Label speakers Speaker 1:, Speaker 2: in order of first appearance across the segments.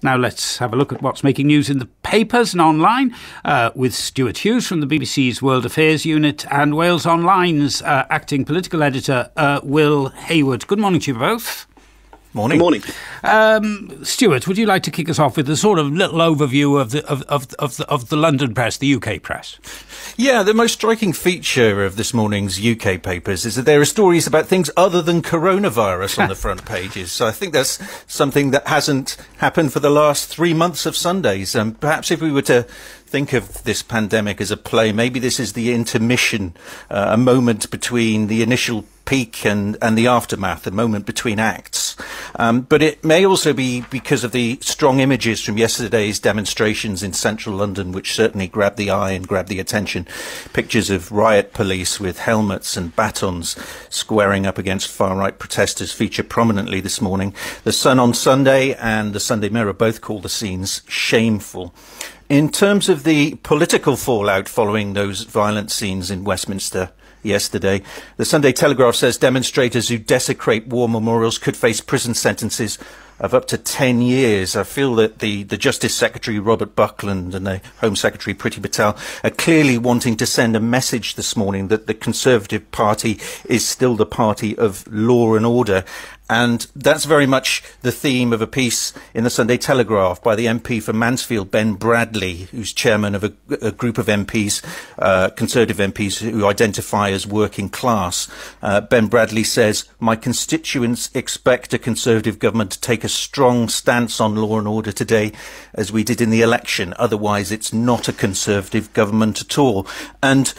Speaker 1: Now let's have a look at what's making news in the papers and online with Stuart Hughes from the BBC's World Affairs Unit and Wales Online's acting political editor, Will Hayward. Good morning to you both.
Speaker 2: Morning.
Speaker 3: Good
Speaker 1: morning. Stuart, would you like to kick us off with a sort of little overview of the London press, the UK press?
Speaker 2: Yeah, the most striking feature of this morning's UK papers is that there are stories about things other than coronavirus on the front pages. So I think that's something that hasn't happened for the last 3 months of Sundays. Perhaps if we were to think of this pandemic as a play, maybe this is the intermission, a moment between the initial peak and the aftermath, a moment between acts. But it may also be because of the strong images from yesterday's demonstrations in central London, which certainly grabbed the eye and grabbed the attention. Pictures of riot police with helmets and batons squaring up against far-right protesters feature prominently this morning. The Sun on Sunday and the Sunday Mirror both call the scenes shameful. In terms of the political fallout following those violent scenes in Westminster yesterday, the Sunday Telegraph says demonstrators who desecrate war memorials could face prison sentences of up to 10 years. I feel that the Justice Secretary, Robert Buckland, and the Home Secretary, Priti Patel, are clearly wanting to send a message this morning that the Conservative Party is still the party of law and order. And that's very much the theme of a piece in the Sunday Telegraph by the MP for Mansfield, Ben Bradley, who's chairman of a group of MPs, Conservative MPs, who identify as working class. Ben Bradley says, "My constituents expect a Conservative government to take a strong stance on law and order today, as we did in the election. Otherwise, it's not a Conservative government at all." And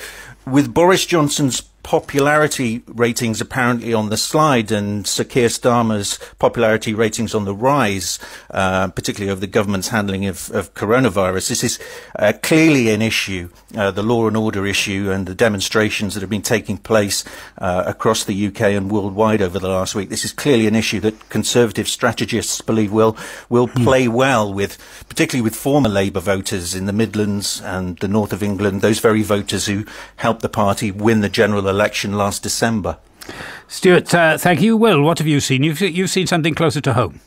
Speaker 2: with Boris Johnson's popularity ratings apparently on the slide and Sir Keir Starmer's popularity ratings on the rise, particularly over the government's handling of coronavirus, this is clearly an issue, the law and order issue, and the demonstrations that have been taking place across the UK and worldwide over the last week. This is clearly an issue that Conservative strategists believe will play well with, particularly with former Labour voters in the Midlands and the north of England, those very voters who helped the party win the general election last December.
Speaker 1: Stuart, thank you. Will, what have you seen? You've seen something closer to home.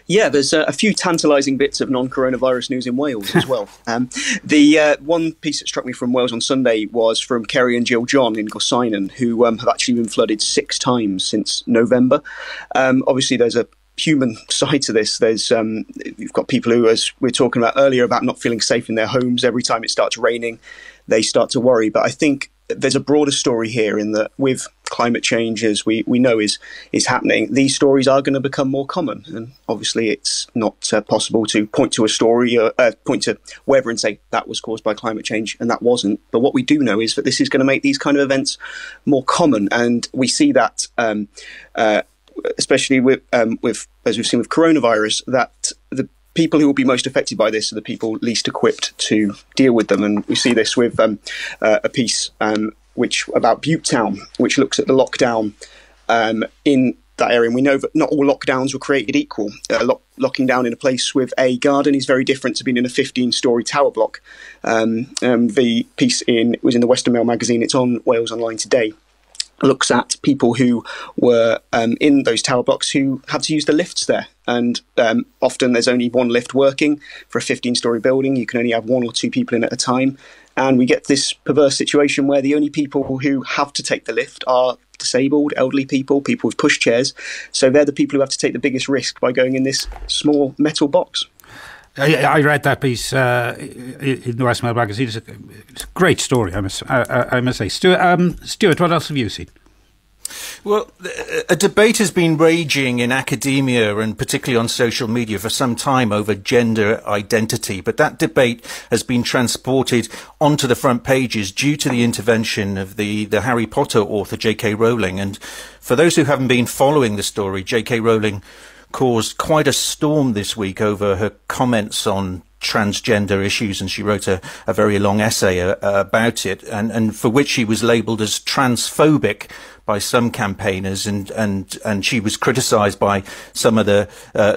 Speaker 3: Yeah, there's a few tantalising bits of non-coronavirus news in Wales as well. The one piece that struck me from Wales on Sunday was from Kerry and Jill John in Gorseinon, who have actually been flooded 6 times since November. Obviously, there's a human side to this. There's you've got people who, as we were talking about earlier, about not feeling safe in their homes. Every time it starts raining, they start to worry. But I think there's a broader story here in that with climate change, as we know is happening, these stories are going to become more common. And obviously it's not possible to point to a story, point to weather and say that was caused by climate change and that wasn't. But what we do know is that this is going to make these kind of events more common. And we see that especially with as we've seen with coronavirus, that the people who will be most affected by this are the people least equipped to deal with them. And we see this with a piece which about Butte Town, which looks at the lockdown in that area. And we know that not all lockdowns were created equal. Locking down in a place with a garden is very different to being in a 15-storey tower block. The piece was in the Western Mail magazine. It's on Wales Online today. Looks at people who were in those tower blocks who had to use the lifts there. And often there's only one lift working for a 15-storey building. You can only have 1 or 2 people in at a time. And we get this perverse situation where the only people who have to take the lift are disabled, elderly people, people with pushchairs. So they're the people who have to take the biggest risk by going in this small metal box.
Speaker 1: I read that piece in the West Mail magazine. It's a great story, I must say. Stuart, what else have you seen?
Speaker 2: Well, a debate has been raging in academia and particularly on social media for some time over gender identity, but that debate has been transported onto the front pages due to the intervention of the Harry Potter author J.K. Rowling. And for those who haven't been following the story, J.K. Rowling caused quite a storm this week over her comments on transgender issues, and she wrote a very long essay about it, and for which she was labelled as transphobic by some campaigners, and she was criticised by some of the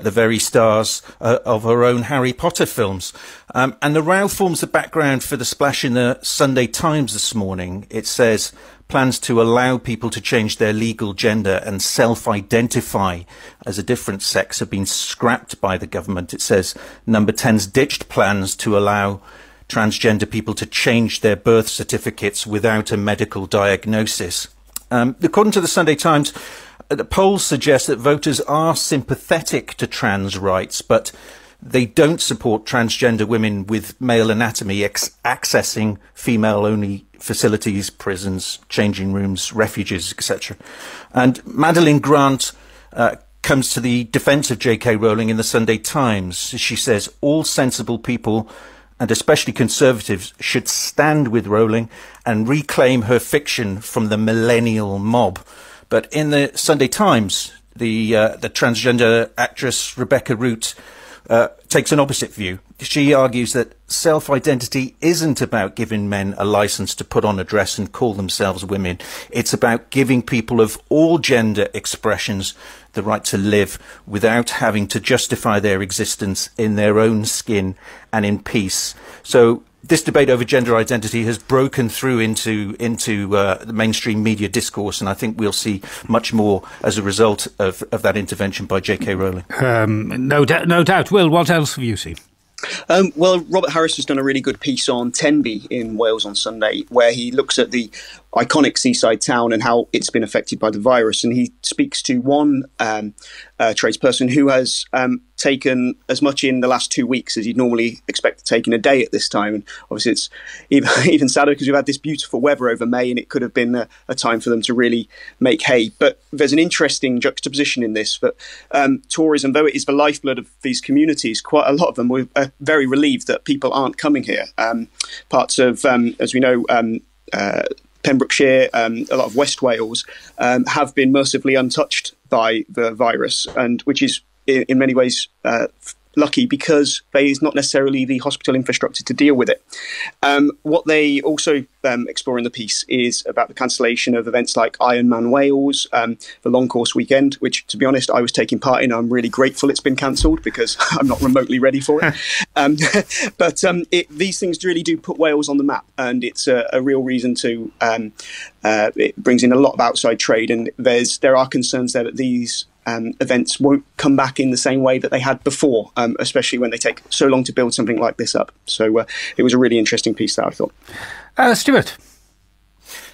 Speaker 2: very stars of her own Harry Potter films. And the row forms the background for the splash in the Sunday Times this morning. It says, plans to allow people to change their legal gender and self-identify as a different sex have been scrapped by the government. It says Number 10's ditched plans to allow transgender people to change their birth certificates without a medical diagnosis. According to the Sunday Times, the polls suggest that voters are sympathetic to trans rights, but they don't support transgender women with male anatomy accessing female-only facilities, prisons, changing rooms, refuges, etc. And Madeline Grant comes to the defence of J.K. Rowling in the Sunday Times. She says all sensible people, and especially Conservatives, should stand with Rowling and reclaim her fiction from the millennial mob. But in the Sunday Times, the transgender actress Rebecca Root takes an opposite view. She argues that self-identity isn't about giving men a license to put on a dress and call themselves women. It's about giving people of all gender expressions the right to live without having to justify their existence in their own skin and in peace. So this debate over gender identity has broken through into the mainstream media discourse, and I think we'll see much more as a result of that intervention by J.K. Rowling.
Speaker 1: No doubt. Will, what else have you seen?
Speaker 3: Well, Robert Harris has done a really good piece on Tenby in Wales on Sunday, where he looks at the iconic seaside town and how it's been affected by the virus. And he speaks to one tradesperson who has taken as much in the last 2 weeks as you'd normally expect to take in a day at this time. And obviously it's even sadder because we've had this beautiful weather over May, and it could have been a time for them to really make hay. But there's an interesting juxtaposition in this, that tourism, though it is the lifeblood of these communities, quite a lot of them were very relieved that people aren't coming here. Parts of, as we know, Pembrokeshire, a lot of West Wales have been mercifully untouched by the virus, and which is in many ways lucky, because there is not necessarily the hospital infrastructure to deal with it. What they also explore in the piece is about the cancellation of events like Ironman Wales, the long course weekend, which, to be honest, I was taking part in. I'm really grateful it's been cancelled because I'm not remotely ready for it. But these things really do put Wales on the map, and it's a real reason to. It brings in a lot of outside trade, and there are concerns there that these events won't come back in the same way that they had before, especially when they take so long to build something like this up. So it was a really interesting piece that I thought.
Speaker 1: Stuart.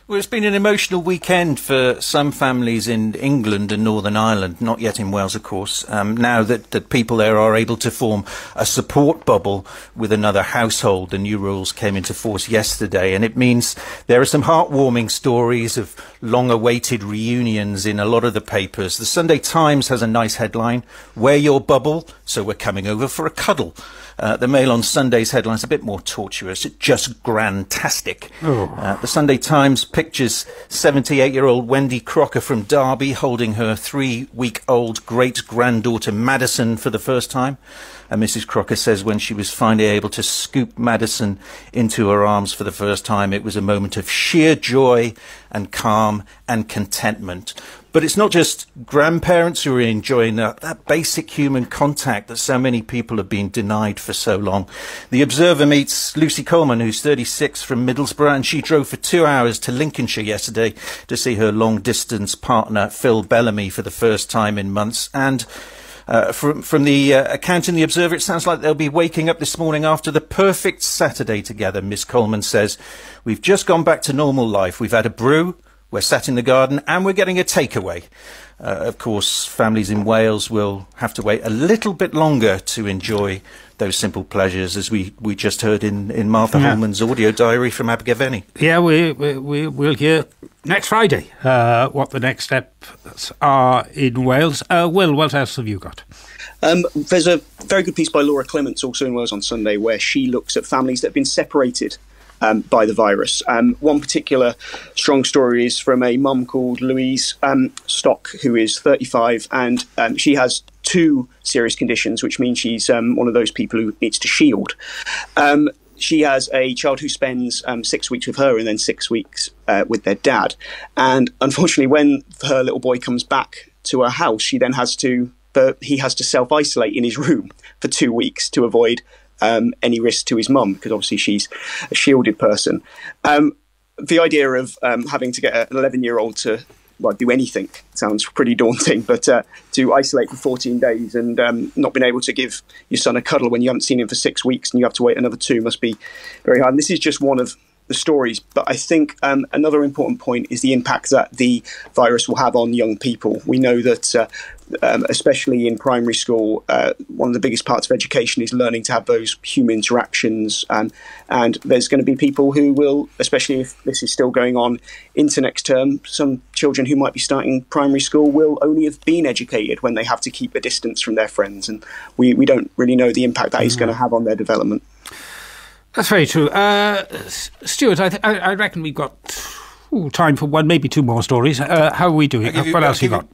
Speaker 2: Well, it's been an emotional weekend for some families in England and Northern Ireland, not yet in Wales, of course, now that people there are able to form a support bubble with another household. The new rules came into force yesterday, and it means there are some heartwarming stories of long-awaited reunions in a lot of the papers. The Sunday Times has a nice headline, "Wear your bubble, so we're coming over for a cuddle." The Mail on Sunday's headline's a bit more tortuous. It's just grantastic. The Sunday Times pictures 78-year-old Wendy Crocker from Derby holding her 3-week-old great-granddaughter Madison for the first time. And Mrs. Crocker says when she was finally able to scoop Madison into her arms for the first time, it was a moment of sheer joy and calm and contentment. But it's not just grandparents who are enjoying that basic human contact that so many people have been denied for so long. The Observer meets Lucy Coleman, who's 36, from Middlesbrough, and she drove for 2 hours to Lincolnshire yesterday to see her long-distance partner, Phil Bellamy, for the first time in months. And from the account in the Observer, it sounds like they'll be waking up this morning after the perfect Saturday together. Miss Coleman says, "We've just gone back to normal life. We've had a brew, we're sat in the garden, and we're getting a takeaway." Of course, families in Wales will have to wait a little bit longer to enjoy those simple pleasures, as we just heard in Martha Holman's audio diary from Abergavenny.
Speaker 1: Yeah, we'll hear next Friday what the next steps are in Wales. Will, what else have you got?
Speaker 3: There's a very good piece by Laura Clements also in Wales on Sunday, where she looks at families that have been separated by the virus. One particular strong story is from a mum called Louise Stock, who is 35, and she has 2 serious conditions, which means she's one of those people who needs to shield. She has a child who spends 6 weeks with her and then 6 weeks with their dad. And unfortunately, when her little boy comes back to her house, he has to self-isolate in his room for 2 weeks to avoid any risk to his mum, because obviously she's a shielded person. the idea of having to get an 11-year-old to do anything sounds pretty daunting, but to isolate for 14 days and not being able to give your son a cuddle when you haven't seen him for 6 weeks and you have to wait another 2 must be very hard. And this is just one of the stories, but I think another important point is the impact that the virus will have on young people. We know that especially in primary school, one of the biggest parts of education is learning to have those human interactions, and there's going to be people who will, especially if this is still going on into next term, some children who might be starting primary school will only have been educated when they have to keep a distance from their friends, and we don't really know the impact that is going to have on their development.
Speaker 1: That's very true. Stuart, I reckon we've got time for one, maybe 2 more stories. How are we doing? What else have you got?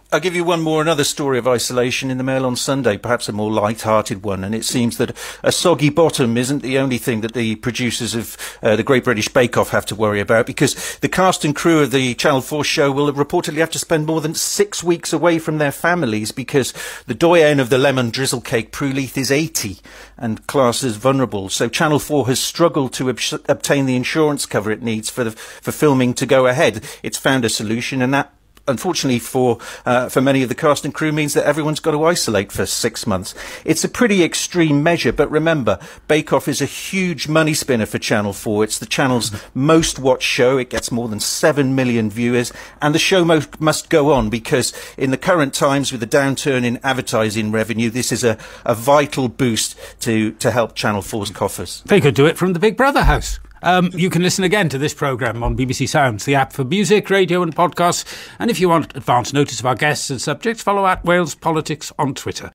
Speaker 2: I'll give you one more, another story of isolation in the Mail on Sunday, perhaps a more light-hearted one. And it seems that a soggy bottom isn't the only thing that the producers of the Great British Bake Off have to worry about, because the cast and crew of the Channel 4 show will reportedly have to spend more than 6 weeks away from their families because the doyen of the lemon drizzle cake, Prue Leith, is 80 and classed as vulnerable. So Channel 4 has struggled to obtain the insurance cover it needs for filming to go ahead. It's found a solution, and that, unfortunately for many of the cast and crew, means that everyone's got to isolate for 6 months. It's a pretty extreme measure, but remember, Bake Off is a huge money spinner for Channel 4. It's the channel's most watched show. It gets more than 7 million viewers, and the show must go on because in the current times, with the downturn in advertising revenue, this is a vital boost to help Channel 4's coffers.
Speaker 1: They could do it from the Big Brother house. You can listen again to this programme on BBC Sounds, the app for music, radio and podcasts. And if you want advance notice of our guests and subjects, follow @Wales Politics on Twitter.